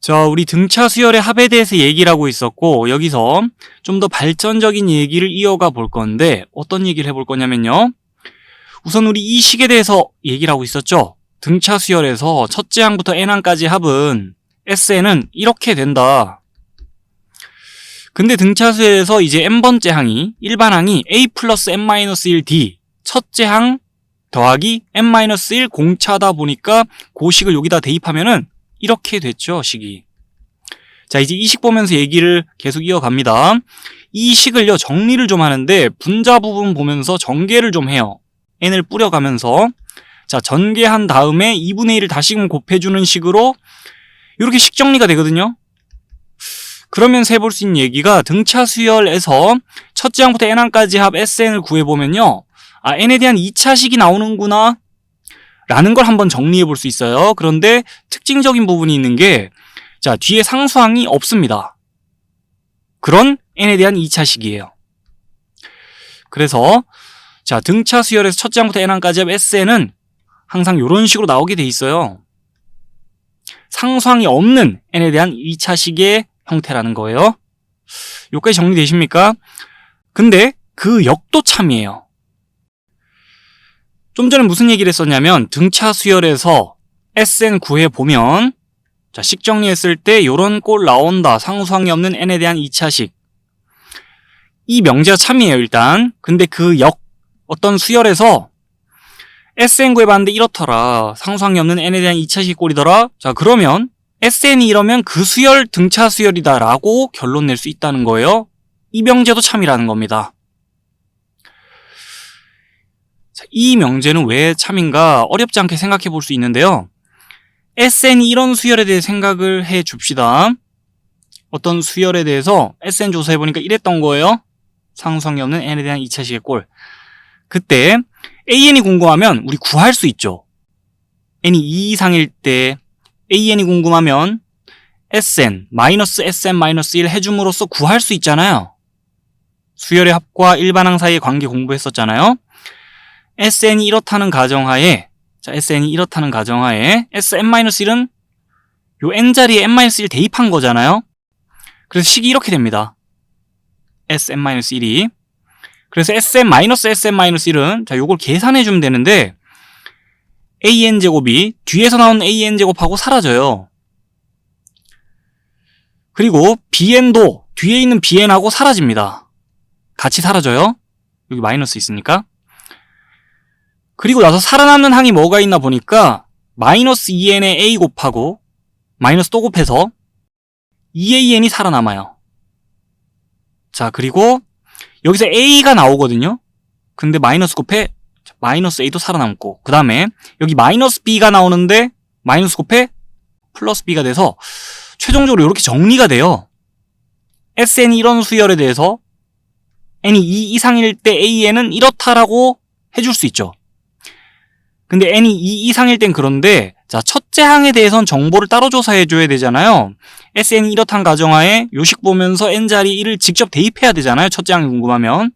자, 우리 등차 수열의 합에 대해서 얘기를 하고 있었고, 여기서 좀 더 발전적인 얘기를 이어가 볼 건데, 어떤 얘기를 해볼 거냐면요. 우선 우리 이 식에 대해서 얘기를 하고 있었죠. 등차 수열에서 첫째 항부터 n항까지 합은 Sn은 이렇게 된다. 근데 등차 수열에서 이제 n번째 항이, 일반항이 a 플러스 n-1d, 첫째 항 더하기 n-1 공차다 보니까 그 식을 여기다 대입하면은 이렇게 됐죠, 식이. 자, 이제 이 식 보면서 얘기를 계속 이어갑니다. 이 식을요, 정리를 좀 하는데 분자 부분 보면서 전개를 좀 해요. n을 뿌려가면서. 자, 전개한 다음에 2분의 1을 다시금 곱해주는 식으로 이렇게 식 정리가 되거든요. 그러면서 해볼 수 있는 얘기가 등차 수열에서 첫째 항부터 n항까지 합 SN을 구해보면요. 아, n에 대한 2차식이 나오는구나 라는 걸 한번 정리해 볼 수 있어요. 그런데 특징적인 부분이 있는 게, 자, 뒤에 상수항이 없습니다. 그런 n에 대한 2차식이에요. 그래서 자, 등차 수열에서 첫째 항부터 n항까지 합 SN은 항상 이런 식으로 나오게 돼 있어요. 상수항이 없는 n에 대한 2차식의 형태라는 거예요. 여기까지 정리되십니까? 근데 그 역도 참이에요. 좀 전에 무슨 얘기를 했었냐면 등차 수열에서 SN 구해보면, 자, 식 정리했을 때 요런 꼴 나온다. 상수항이 없는 n에 대한 2차식. 이 명제가 참이에요, 일단. 근데 그 어떤 수열에서 SN 구해봤는데 이렇더라. 상수항이 없는 n에 대한 2차식 꼴이더라. 자, 그러면 SN이 이러면 그 수열 등차 수열이다 라고 결론 낼 수 있다는 거예요. 이 명제도 참이라는 겁니다. 자, 이 명제는 왜 참인가 어렵지 않게 생각해 볼 수 있는데요. SN이 이런 수열에 대해 생각을 해 줍시다. 어떤 수열에 대해서 SN 조사해보니까 이랬던 거예요. 상수항이 없는 n에 대한 2차식의 꼴. 그때 AN이 궁금하면 우리 구할 수 있죠. n이 2 이상일 때 AN이 궁금하면 SN, -SN-1 해줌으로써 구할 수 있잖아요. 수열의 합과 일반항 사이의 관계 공부했었잖아요. SN이 이렇다는 가정하에, 자, SN이 이렇다는 가정하에 SN-1은 요 n자리에 n-1 대입한 거잖아요. 그래서 식이 이렇게 됩니다. SN-1이. 그래서 SN-SN-1은 자, 요걸 계산해 주면 되는데 AN제곱이 뒤에서 나온 AN제곱하고 사라져요. 그리고 BN도 뒤에 있는 BN하고 사라집니다. 같이 사라져요. 여기 마이너스 있으니까. 그리고 나서 살아남는 항이 뭐가 있나 보니까 마이너스 2n에 a 곱하고 마이너스 또 곱해서 2an이 살아남아요. 자, 그리고 여기서 a가 나오거든요. 근데 마이너스 곱해 마이너스 a도 살아남고, 그 다음에 여기 마이너스 b가 나오는데 마이너스 곱해 플러스 b가 돼서 최종적으로 이렇게 정리가 돼요. SN이 이런 수열에 대해서 n이 2 이상일 때 AN은 이렇다라고 해줄 수 있죠. 근데 n이 2 이상일 땐 그런데, 자, 첫째 항에 대해서는 정보를 따로 조사해 줘야 되잖아요. SN이 이렇다는 가정하에 요식 보면서 n자리 1을 직접 대입해야 되잖아요. 첫째 항이 궁금하면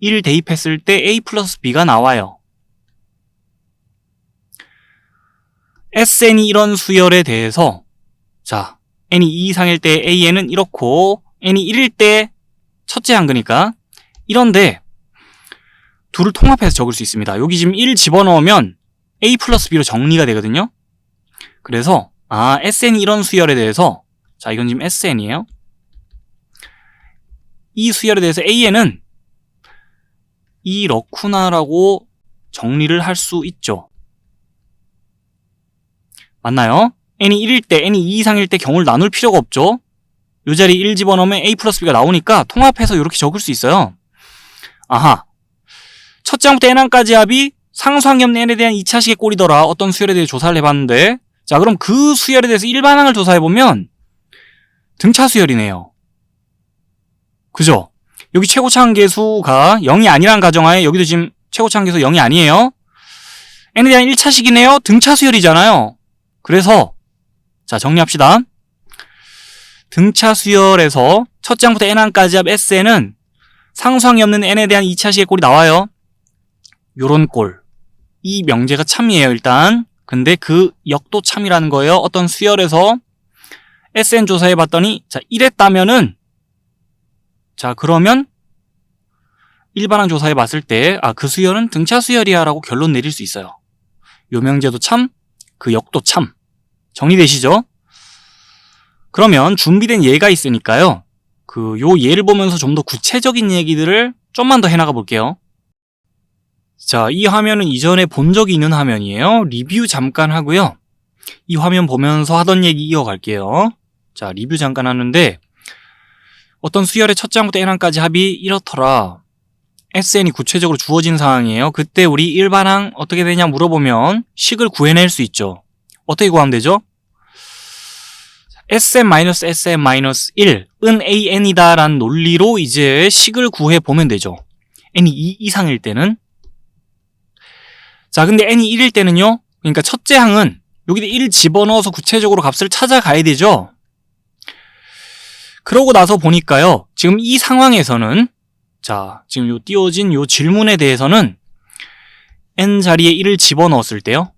1 대입했을 때 a 플러스 b가 나와요. SN이 이런 수열에 대해서, 자, n이 2 이상일 때 AN은 이렇고 n이 1일 때 첫째 항, 그러니까 이런데 둘을 통합해서 적을 수 있습니다. 여기 지금 1 집어넣으면 a 플러스 b로 정리가 되거든요. 그래서 SN이 이런 수열에 대해서, 자, 이건 지금 SN이에요. 이 수열에 대해서 AN은 이렇구나라고 정리를 할 수 있죠. 맞나요? n이 1일 때, n이 2 이상일 때 경우를 나눌 필요가 없죠. 요 자리 1 집어넣으면 a 플러스 b가 나오니까 통합해서 이렇게 적을 수 있어요. 아하. 첫째 항부터 n항까지 합이 상수항이 없는 n에 대한 2차식의 꼴이더라. 어떤 수열에 대해 조사를 해봤는데, 자, 그럼 그 수열에 대해서 일반항을 조사해보면 등차 수열이네요. 그죠? 여기 최고차항계수가 0이 아니라는 가정하에 여기도 지금 최고차항계수 0이 아니에요. n에 대한 1차식이네요. 등차 수열이잖아요. 그래서 자, 정리합시다. 등차 수열에서 첫째 항부터 n항까지 합 SN은 상수항이 없는 n에 대한 2차식의 꼴이 나와요. 요런 꼴. 이 명제가 참이에요, 일단. 근데 그 역도 참이라는 거예요. 어떤 수열에서 SN 조사해 봤더니 자 이랬다면은 자 그러면 일반항 조사해 봤을 때 그 수열은 등차 수열이야 라고 결론 내릴 수 있어요. 요 명제도 참, 그 역도 참. 정리되시죠? 그러면 준비된 예가 있으니까요. 요 예를 보면서 좀 더 구체적인 얘기들을 좀만 더 해나가 볼게요. 자, 이 화면은 이전에 본 적이 있는 화면이에요. 리뷰 잠깐 하고요. 이 화면 보면서 하던 얘기 이어갈게요. 자, 리뷰 잠깐 하는데 어떤 수열의 첫 장부터 n항까지 합이 이렇더라. SN이 구체적으로 주어진 상황이에요. 그때 우리 일반항 어떻게 되냐 물어보면 식을 구해낼 수 있죠. 어떻게 구하면 되죠? SM-SM-1은 AN이다 라는 논리로 이제 식을 구해보면 되죠. n이 2 이상일 때는. 자, 근데 n이 1일 때는요. 그러니까 첫째 항은 여기다 1 집어넣어서 구체적으로 값을 찾아가야 되죠. 그러고 나서 보니까요. 지금 이 상황에서는 자, 지금 요 띄워진 요 질문에 대해서는 n 자리에 1을 집어넣었을 때요.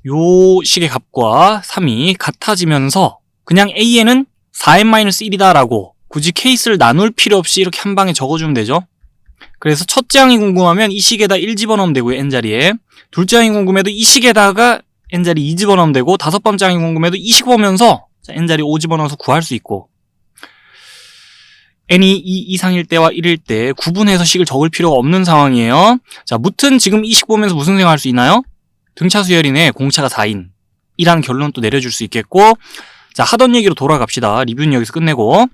요 식의 값과 3이 같아지면서 그냥 AN은 4n-1이다 라고 굳이 케이스를 나눌 필요 없이 이렇게 한 방에 적어주면 되죠. 그래서 첫째 항이 궁금하면 이 식에다 1 집어넣으면 되고요. n자리에. 둘째 항이 궁금해도 이 식에다가 n자리 2 집어넣으면 되고 다섯 번째 항이 궁금해도 이 식 보면서 n자리 5 집어넣어서 구할 수 있고 n이 2 이상일 때와 1일 때 구분해서 식을 적을 필요가 없는 상황이에요. 자, 무튼 지금 이 식 보면서 무슨 생각할 수 있나요? 등차 수열이네. 공차가 4인. 이라는 결론 또 내려줄 수 있겠고 자, 하던 얘기로 돌아갑시다. 리뷰는 여기서 끝내고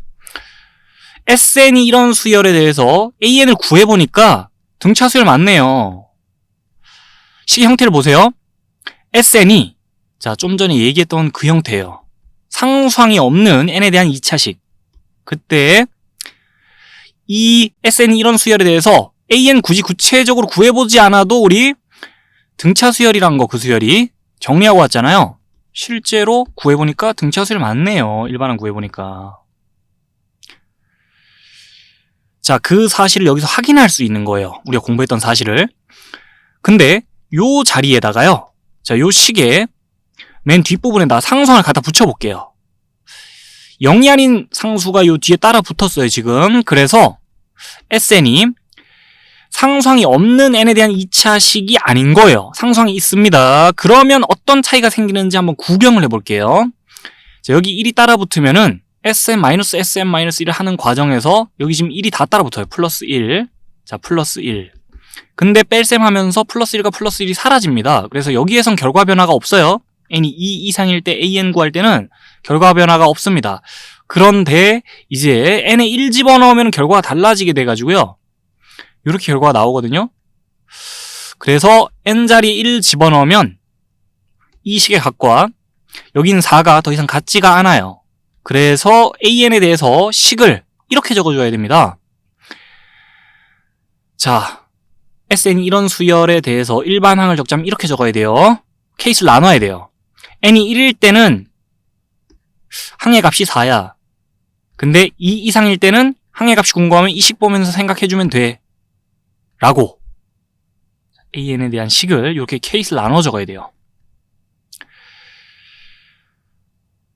SN이 이런 수열에 대해서 AN을 구해보니까 등차 수열 맞네요. 식의 형태를 보세요. SN이 자, 좀 전에 얘기했던 그 형태예요. 상수항이 없는 n에 대한 2차식. 그때 이 SN이 이런 수열에 대해서 AN 굳이 구체적으로 구해보지 않아도 우리 등차 수열이란 거, 그 수열이 정리하고 왔잖아요. 실제로 구해보니까 등차 수열 맞네요. 일반항 구해보니까. 자, 그 사실을 여기서 확인할 수 있는 거예요. 우리가 공부했던 사실을. 근데 요 자리에다가요. 자, 요 식에 맨 뒷부분에다 상수항을 갖다 붙여볼게요. 0이 아닌 상수가 요 뒤에 따라 붙었어요, 지금. 그래서 SN이 상수항이 없는 n에 대한 2차식이 아닌 거예요. 상수항이 있습니다. 그러면 어떤 차이가 생기는지 한번 구경을 해볼게요. 자, 여기 1이 따라 붙으면은 SM-SM-1을 하는 과정에서 여기 지금 1이 다 따라 붙어요. 플러스 1. 자, 플러스 1. 근데 뺄셈 하면서 플러스 1과 플러스 1이 사라집니다. 그래서 여기에선 결과 변화가 없어요. n이 2 이상일 때 AN 구할 때는 결과 변화가 없습니다. 그런데 이제 n에 1 집어넣으면 결과가 달라지게 돼가지고요. 이렇게 결과가 나오거든요. 그래서 n자리에 1 집어넣으면 이 식의 값과 여기는 4가 더 이상 같지가 않아요. 그래서 AN에 대해서 식을 이렇게 적어줘야 됩니다. 자, SN이 이런 수열에 대해서 일반항을 적자면 이렇게 적어야 돼요. 케이스를 나눠야 돼요. n이 1일 때는 항의 값이 4야. 근데 2 이상일 때는 항의 값이 궁금하면 이 식 보면서 생각해주면 돼. 라고 AN에 대한 식을 이렇게 케이스를 나눠 적어야 돼요.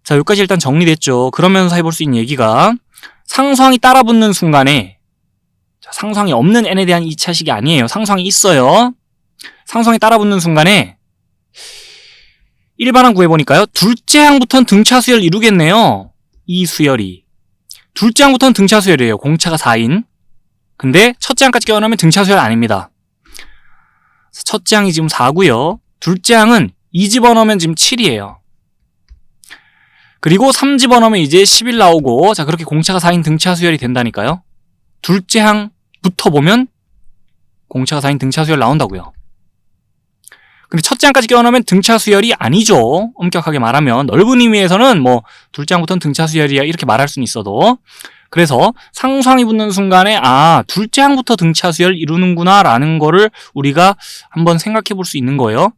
자, 여기까지 일단 정리됐죠. 그러면서 해볼 수 있는 얘기가 상수항이 따라붙는 순간에 자, 상수항이 없는 n에 대한 2차식이 아니에요. 상수항이 있어요. 상수항이 따라붙는 순간에 일반항 구해보니까요. 둘째 항부터는 등차 수열을 이루겠네요. 이 수열이. 둘째 항부터는 등차 수열이에요. 공차가 4인. 근데 첫째 항까지 껴넣으면 등차 수열 아닙니다. 첫째 항이 지금 4고요. 둘째 항은 2 집어넣으면 지금 7이에요. 그리고 3 집어넣으면 이제 11 나오고 자, 그렇게 공차가 4인 등차 수열이 된다니까요. 둘째 항부터 보면 공차가 4인 등차 수열 나온다고요. 근데 첫째 항까지 껴넣으면 등차 수열이 아니죠. 엄격하게 말하면 넓은 의미에서는 뭐 둘째 항부터는 등차 수열이야 이렇게 말할 수는 있어도 그래서 상수항이 붙는 순간에 둘째 항부터 등차 수열 이루는구나 라는 거를 우리가 한번 생각해 볼 수 있는 거예요.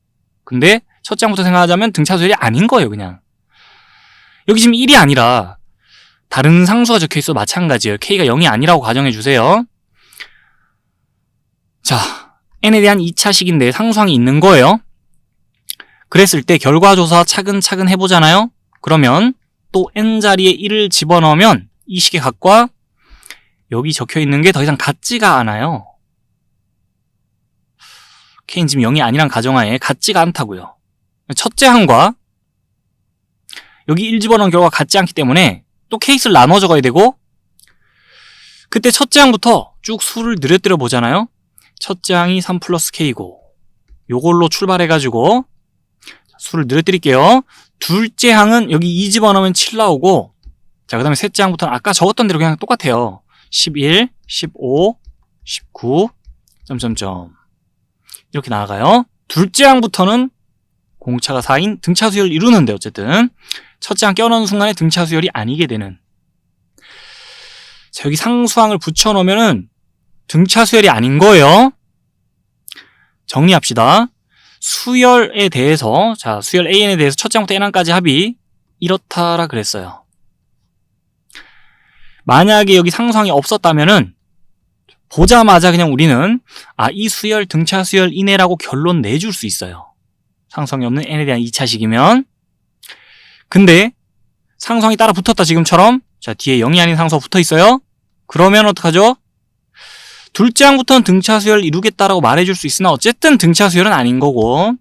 근데 첫째 항부터 생각하자면 등차 수열이 아닌 거예요. 그냥 여기 지금 1이 아니라 다른 상수가 적혀 있어도 마찬가지예요. K가 0이 아니라고 가정해 주세요. 자, n에 대한 2차식인데 상수항이 있는 거예요. 그랬을 때 결과조사 차근차근 해보잖아요. 그러면 또 n 자리에 1을 집어넣으면 이 식의 값과 여기 적혀있는 게 더 이상 같지가 않아요. k는 지금 0이 아니란 가정하에 같지가 않다고요. 첫째 항과 여기 1 집어넣은 결과가 같지 않기 때문에 또 케이스를 나눠 적어야 되고, 그때 첫째 항부터 쭉 수를 늘려뜨려 보잖아요. 첫째 항이 3 플러스 k고 요걸로 출발해가지고 수를 늘려드릴게요. 둘째 항은 여기 2 집어넣으면 7 나오고, 자, 그 다음에 셋째 항부터는 아까 적었던 대로 그냥 똑같아요. 11, 15, 19, 점점점 이렇게 나아가요. 둘째 항부터는 공차가 4인 등차 수열을 이루는데, 어쨌든 첫째 항 껴넣는 순간에 등차 수열이 아니게 되는. 자, 여기 상수항을 붙여놓으면은 등차 수열이 아닌 거예요. 정리합시다. 수열에 대해서, 자, 수열 AN에 대해서 첫째 항부터 N항까지 합이 이렇다라 그랬어요. 만약에 여기 상수항이 없었다면은 보자마자 그냥 우리는 이 수열 등차 수열 이내라고 결론 내줄 수 있어요. 상수항이 없는 N에 대한 2차식이면. 근데 상수항이 따라 붙었다 지금처럼. 자, 뒤에 0이 아닌 상수가 붙어 있어요. 그러면 어떡하죠? 둘째 항부터는 등차 수열을 이루겠다라고 말해줄 수 있으나 어쨌든 등차 수열은 아닌 거고,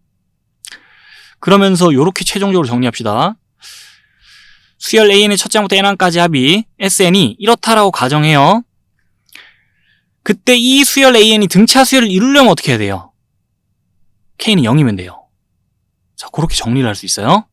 그러면서 이렇게 최종적으로 정리합시다. 수열 AN의 첫째 항부터 N항까지 합이 SN이 이렇다라고 가정해요. 그때 이 수열 AN이 등차 수열을 이루려면 어떻게 해야 돼요? K는 0이면 돼요. 자, 그렇게 정리를 할 수 있어요.